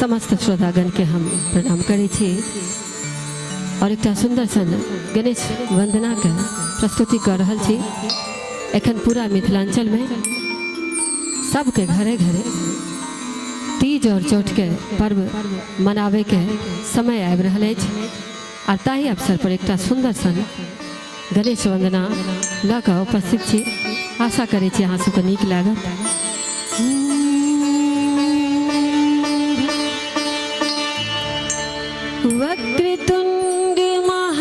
समस्त श्रोतागण के हम प्रणाम करै छी और एक सुंदर सन गणेश वंदना के प्रस्तुति कर रहल छी। एखन पूरा मिथिलांचल में सबके घरे घरे तीज और चौठ के पर्व मनावे के समय आबि रहल अछि और ताही अवसर पर एक सुंदर सन गणेश वंदना ल कऽ उपस्थित छी। आशा करै छी अहाँ सबके नीक लागत। वक्रतुंड महाकाय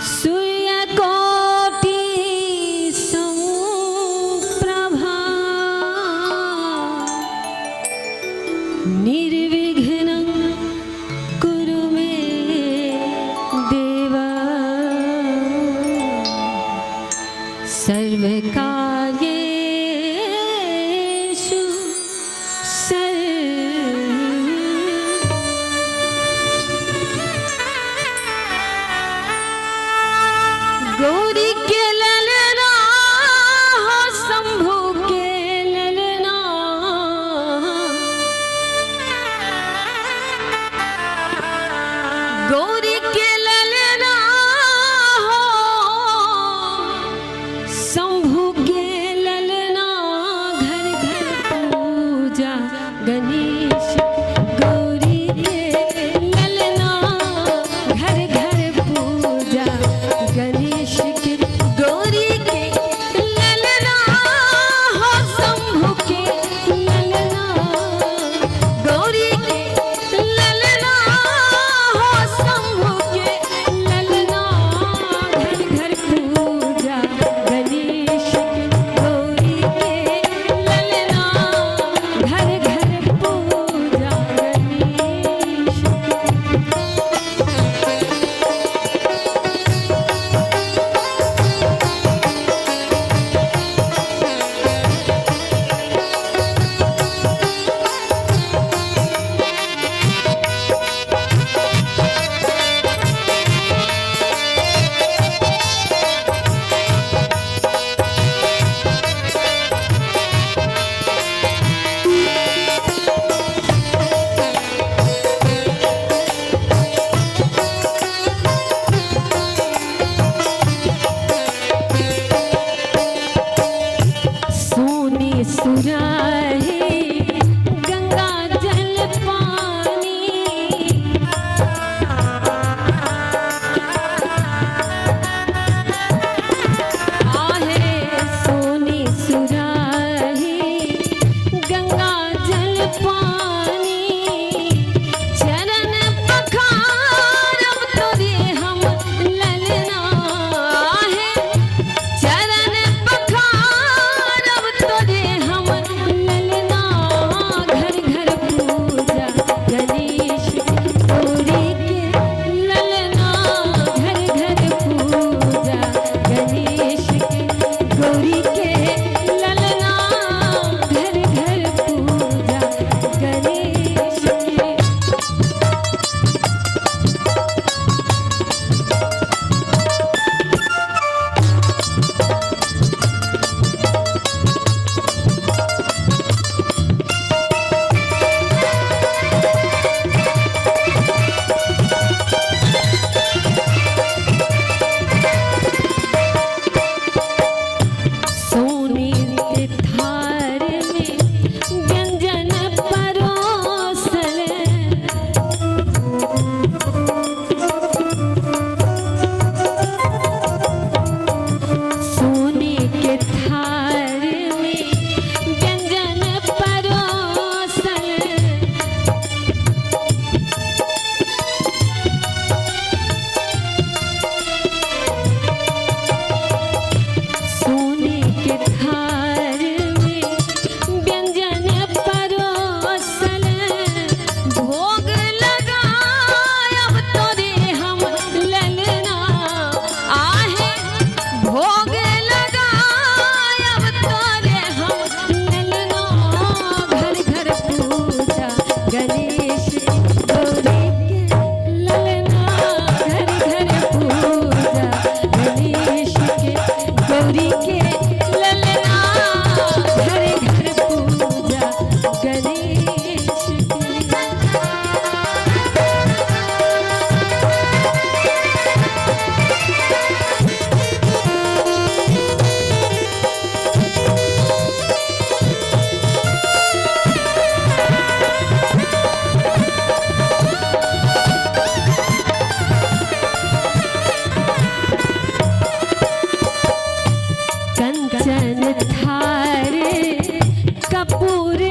सूर्यकोटि समप्रभा निर्विघ्नं कुरु मे देव सर्वकार्ये गौरी के ललना हो शंभु के ललना गौरी के ललना हो शंभु के ललना घर घर पूजा गणेश गौरी के ललना घर घर पूजा गणेश गौरी के ललना हो शंभु के ललना गौरी के ललना हो शंभु के ललना घर घर पूजा गणेश गौरी के ललना घर घर पूजा गणेश। सुराहे गंगा जल पानी आहे सोनी सुराहे गंगा जल पानी चरण पखारब तोरे हम ललना आहे चरण पखारब तोरे हम ललना घर घर पूजा गणेश गौरी के ललना घर घर पूजा गणेश गौरी के ललना घर घर पूजा गणेश के। कंचन थारे कपूर